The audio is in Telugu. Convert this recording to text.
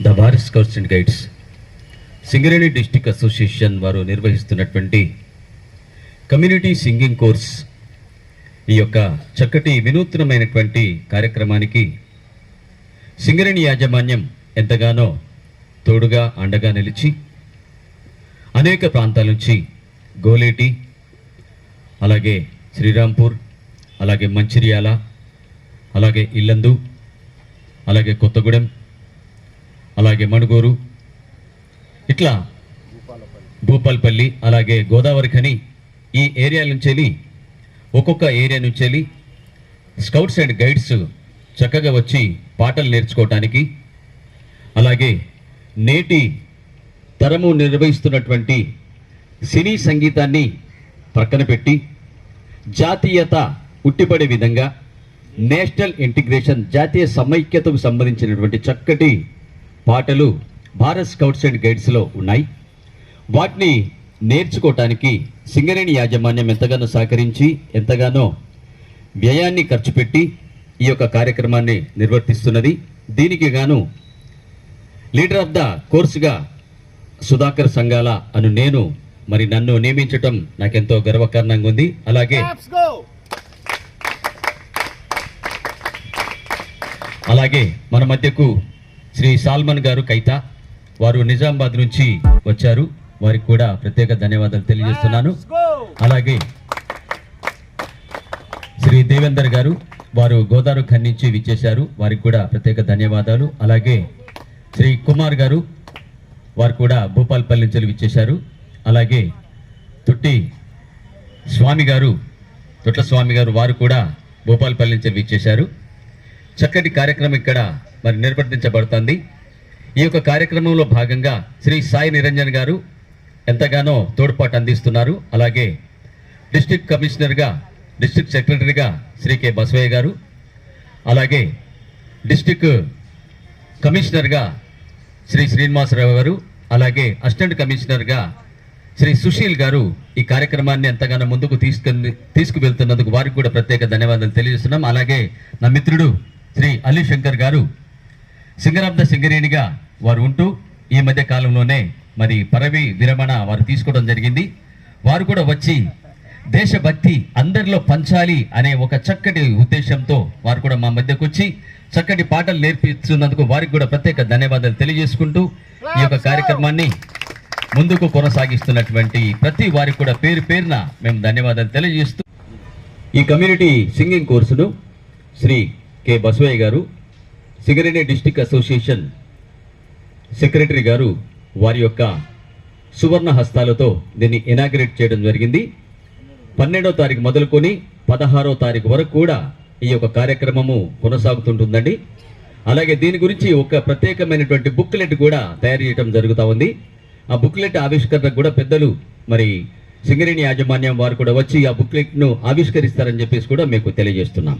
The Bharat scouts and guides Singareni district association వారు నిర్వహిస్తున్నటువంటి కమ్యూనిటీ సింగింగ్ కోర్స్ ఈ యొక్క చక్కటి వినూత్నమైనటువంటి కార్యక్రమానికి సింగరేణి యాజమాన్యం ఎంతగానో తోడుగా అండగా నిలిచి అనేక ప్రాంతాల నుంచి గోలేటి, అలాగే శ్రీరాంపూర్, అలాగే మంచిర్యాల, అలాగే ఇల్లందు, అలాగే కొత్తగూడెం, అలాగే మణుగూరు, ఇట్లా భూపాల్పల్లి, అలాగే గోదావరి ఖని ఈ ఏరియా నుంచి ఒక్కొక్క ఏరియా నుంచి స్కౌట్స్ అండ్ గైడ్స్ చక్కగా వచ్చి పాటలు నేర్చుకోవటానికి, అలాగే నేటి తరము నిర్వహిస్తున్నటువంటి సినీ సంగీతాన్ని ప్రక్కన పెట్టి జాతీయత ఉట్టిపడే విధంగా నేషనల్ ఇంటిగ్రేషన్, జాతీయ సమైక్యతకు సంబంధించినటువంటి చక్కటి పాటలు భారత్ స్కౌట్స్ అండ్ గైడ్స్లో ఉన్నాయి. వాటిని నేర్చుకోవటానికి సింగరేణి యాజమాన్యం ఎంతగానో సహకరించి ఎంతగానో వ్యయాన్ని ఖర్చు పెట్టి ఈ యొక్క కార్యక్రమాన్ని నిర్వర్తిస్తున్నది. దీనికి గాను లీడర్ ఆఫ్ ద కోర్సుగా సుధాకర్ సంగాల అను నేను నన్ను నియమించటం నాకెంతో గర్వకారణంగా ఉంది. అలాగే మన మధ్యకు శ్రీ సాల్మన్ గారు కైతా, వారు నిజామాబాద్ నుంచి వచ్చారు, వారికి కూడా ప్రత్యేక ధన్యవాదాలు తెలియజేస్తున్నాను. అలాగే శ్రీ దేవేందర్ గారు, వారు గోదావరి ఖని నుంచి విచ్చేశారు, వారికి కూడా ప్రత్యేక ధన్యవాదాలు. అలాగే శ్రీ కుమార్ గారు, వారు కూడా భూపాల్పల్లి నుంచి విచ్చేశారు. అలాగే తొట్ల స్వామి గారు, వారు కూడా భూపాల్పల్లి నుంచి విచ్చేశారు. చక్కటి కార్యక్రమం ఇక్కడ నిర్వర్తించబడుతుంది. ఈ యొక్క కార్యక్రమంలో భాగంగా శ్రీ సాయి నిరంజన్ గారు ఎంతగానో తోడ్పాటు అందిస్తున్నారు. అలాగే డిస్ట్రిక్ట్ కమిషనర్గా, డిస్ట్రిక్ట్ సెక్రటరీగా శ్రీ కె బసవయ్య గారు, అలాగే డిస్ట్రిక్ట్ కమిషనర్గా శ్రీ శ్రీనివాసరావు గారు, అలాగే అసిస్టెంట్ కమిషనర్గా శ్రీ సుశీల్ గారు ఈ కార్యక్రమాన్ని ఎంతగానో ముందుకు తీసుకువెళ్తున్నందుకు వారికి కూడా ప్రత్యేక ధన్యవాదాలు తెలియజేస్తున్నాం. అలాగే నా మిత్రుడు శ్రీ అలీ శంకర్ గారు సింగర్ ఆఫ్ ద సింగరేణిగా వారు ఉంటూ ఈ మధ్య కాలంలోనే పదవి విరమణ వారు తీసుకోవడం జరిగింది. వారు కూడా వచ్చి దేశభక్తి అందరిలో పంచాలి అనే ఒక చక్కటి ఉద్దేశంతో వారు కూడా మా మధ్యకు వచ్చి చక్కటి పాటలు నేర్పిస్తున్నందుకు వారికి కూడా ప్రత్యేక ధన్యవాదాలు తెలియజేసుకుంటూ ఈ యొక్క కార్యక్రమాన్ని ముందుకు కొనసాగిస్తున్నటువంటి ప్రతి వారికి కూడా పేరు పేరున మేము ధన్యవాదాలు తెలియజేస్తూ ఈ కమ్యూనిటీ సింగింగ్ కోర్సును శ్రీ కె బసవయ్య గారు, సింగరేణి డిస్ట్రిక్ట్ అసోసియేషన్ సెక్రటరీ గారు, వారి యొక్క సువర్ణ హస్తాలతో దీన్ని ఇనాగ్రేట్ చేయడం జరిగింది. 12వ తారీఖు మొదలుకొని 16వ తారీఖు వరకు కూడా ఈ యొక్క కార్యక్రమము కొనసాగుతుంటుందండి. అలాగే దీని గురించి ఒక ప్రత్యేకమైనటువంటి బుక్లెట్ కూడా తయారు చేయడం జరుగుతూ ఉంది. ఆ బుక్లెట్ ఆవిష్కరణకు కూడా పెద్దలు సింగరేణి యాజమాన్యం వారు కూడా వచ్చి ఆ బుక్లెట్ను ఆవిష్కరిస్తారని చెప్పేసి కూడా మీకు తెలియజేస్తున్నాం.